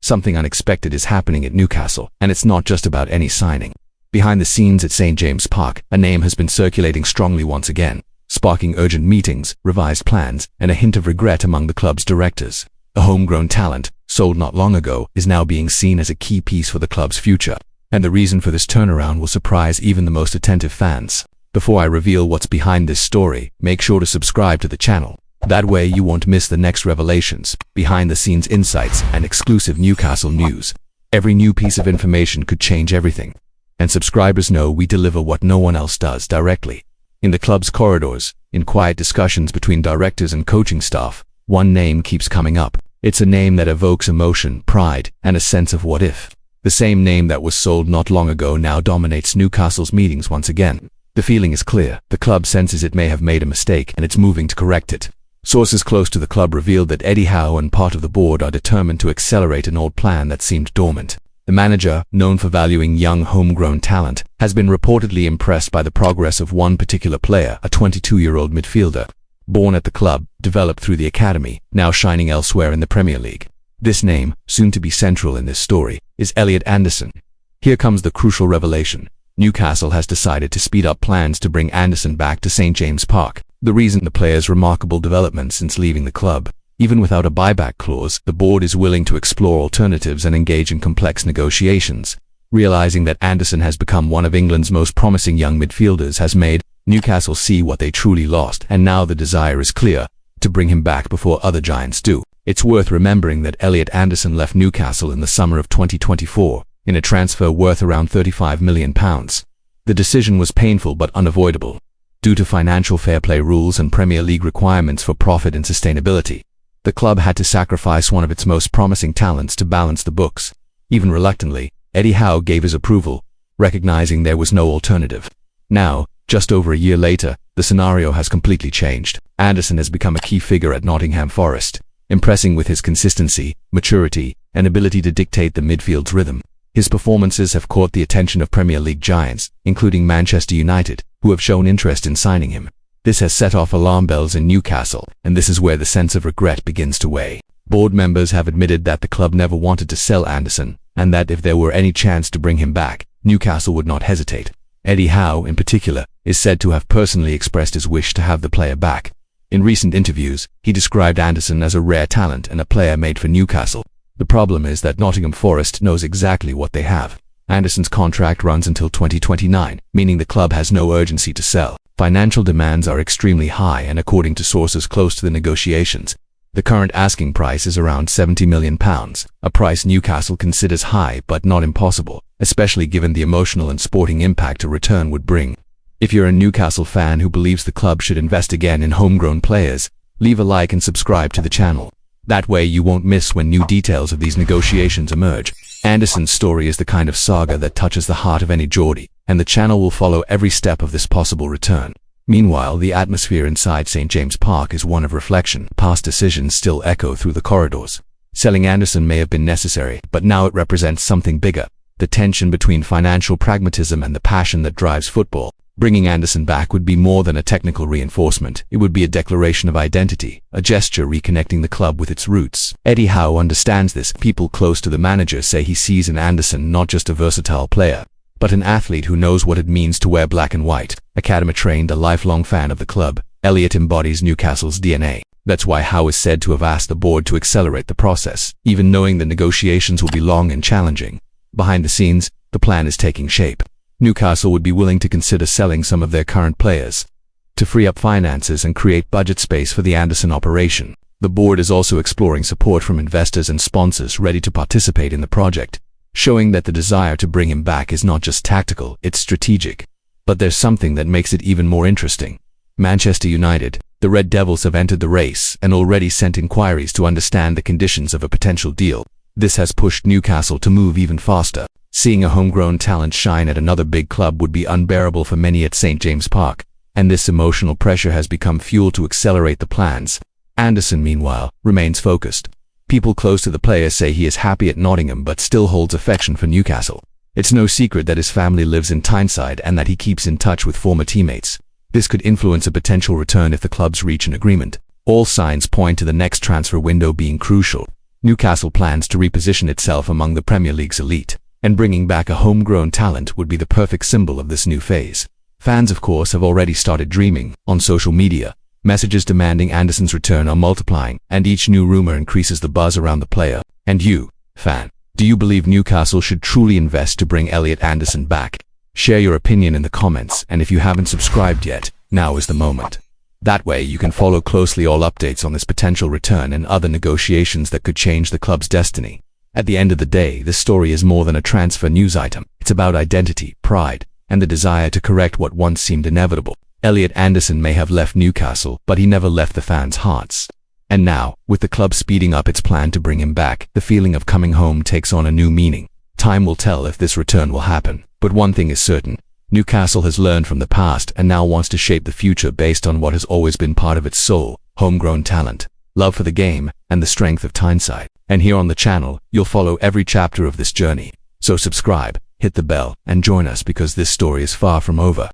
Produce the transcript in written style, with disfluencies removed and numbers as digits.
something unexpected is happening at Newcastle, and it's not just about any signing. Behind the scenes at St. James' Park, a name has been circulating strongly once again, sparking urgent meetings, revised plans, and a hint of regret among the club's directors. A homegrown talent, sold not long ago, is now being seen as a key piece for the club's future. And the reason for this turnaround will surprise even the most attentive fans. Before I reveal what's behind this story, make sure to subscribe to the channel. That way you won't miss the next revelations, behind-the-scenes insights, and exclusive Newcastle news. Every new piece of information could change everything. And subscribers know we deliver what no one else does directly. In the club's corridors, in quiet discussions between directors and coaching staff, one name keeps coming up. It's a name that evokes emotion, pride, and a sense of what if. The same name that was sold not long ago now dominates Newcastle's meetings once again. The feeling is clear. The club senses it may have made a mistake and it's moving to correct it. Sources close to the club revealed that Eddie Howe and part of the board are determined to accelerate an old plan that seemed dormant. The manager, known for valuing young homegrown talent, has been reportedly impressed by the progress of one particular player, a 22-year-old midfielder. Born at the club, developed through the academy, now shining elsewhere in the Premier League. This name, soon to be central in this story, is Elliot Anderson. Here comes the crucial revelation. Newcastle has decided to speed up plans to bring Anderson back to St. James' Park. The reason: the player's remarkable development since leaving the club. Even without a buyback clause, the board is willing to explore alternatives and engage in complex negotiations. Realizing that Anderson has become one of England's most promising young midfielders has made Newcastle see what they truly lost, and now the desire is clear, to bring him back before other giants do. It's worth remembering that Elliot Anderson left Newcastle in the summer of 2024, in a transfer worth around £35 million. The decision was painful but unavoidable, due to financial fair play rules and Premier League requirements for profit and sustainability. The club had to sacrifice one of its most promising talents to balance the books. Even reluctantly, Eddie Howe gave his approval, recognizing there was no alternative. Now, just over a year later, the scenario has completely changed. Anderson has become a key figure at Nottingham Forest, impressing with his consistency, maturity, and ability to dictate the midfield's rhythm. His performances have caught the attention of Premier League giants, including Manchester United, who have shown interest in signing him. This has set off alarm bells in Newcastle, and this is where the sense of regret begins to weigh. Board members have admitted that the club never wanted to sell Anderson, and that if there were any chance to bring him back, Newcastle would not hesitate. Eddie Howe, in particular, is said to have personally expressed his wish to have the player back. In recent interviews, he described Anderson as a rare talent and a player made for Newcastle. The problem is that Nottingham Forest knows exactly what they have. Anderson's contract runs until 2029, meaning the club has no urgency to sell. Financial demands are extremely high, and according to sources close to the negotiations, the current asking price is around £70 million, a price Newcastle considers high but not impossible, especially given the emotional and sporting impact a return would bring. If you're a Newcastle fan who believes the club should invest again in homegrown players, leave a like and subscribe to the channel. That way you won't miss when new details of these negotiations emerge. Anderson's story is the kind of saga that touches the heart of any Geordie, and the channel will follow every step of this possible return. Meanwhile, the atmosphere inside St. James' Park is one of reflection. Past decisions still echo through the corridors. Selling Anderson may have been necessary, but now it represents something bigger. The tension between financial pragmatism and the passion that drives football. Bringing Anderson back would be more than a technical reinforcement. It would be a declaration of identity, a gesture reconnecting the club with its roots. Eddie Howe understands this. People close to the manager say he sees in Anderson not just a versatile player, but an athlete who knows what it means to wear black and white. Academy-trained, a lifelong fan of the club, Elliot embodies Newcastle's DNA. That's why Howe is said to have asked the board to accelerate the process, even knowing the negotiations will be long and challenging. Behind the scenes, the plan is taking shape. Newcastle would be willing to consider selling some of their current players to free up finances and create budget space for the Anderson operation. The board is also exploring support from investors and sponsors ready to participate in the project, showing that the desire to bring him back is not just tactical, it's strategic. But there's something that makes it even more interesting. Manchester United, the Red Devils, have entered the race and already sent inquiries to understand the conditions of a potential deal. This has pushed Newcastle to move even faster. Seeing a homegrown talent shine at another big club would be unbearable for many at St. James' Park, and this emotional pressure has become fuel to accelerate the plans. Anderson, meanwhile, remains focused. People close to the player say he is happy at Nottingham but still holds affection for Newcastle. It's no secret that his family lives in Tyneside and that he keeps in touch with former teammates. This could influence a potential return if the clubs reach an agreement. All signs point to the next transfer window being crucial. Newcastle plans to reposition itself among the Premier League's elite, and bringing back a homegrown talent would be the perfect symbol of this new phase. Fans, of course, have already started dreaming. On social media, messages demanding Anderson's return are multiplying, and each new rumor increases the buzz around the player. And you, fan, do you believe Newcastle should truly invest to bring Elliot Anderson back? Share your opinion in the comments, and if you haven't subscribed yet, now is the moment. That way you can follow closely all updates on this potential return and other negotiations that could change the club's destiny. At the end of the day, this story is more than a transfer news item. It's about identity, pride, and the desire to correct what once seemed inevitable. Elliot Anderson may have left Newcastle, but he never left the fans' hearts. And now, with the club speeding up its plan to bring him back, the feeling of coming home takes on a new meaning. Time will tell if this return will happen, but one thing is certain. Newcastle has learned from the past and now wants to shape the future based on what has always been part of its soul: homegrown talent, love for the game, and the strength of Tyneside. And here on the channel, you'll follow every chapter of this journey. So subscribe, hit the bell, and join us because this story is far from over.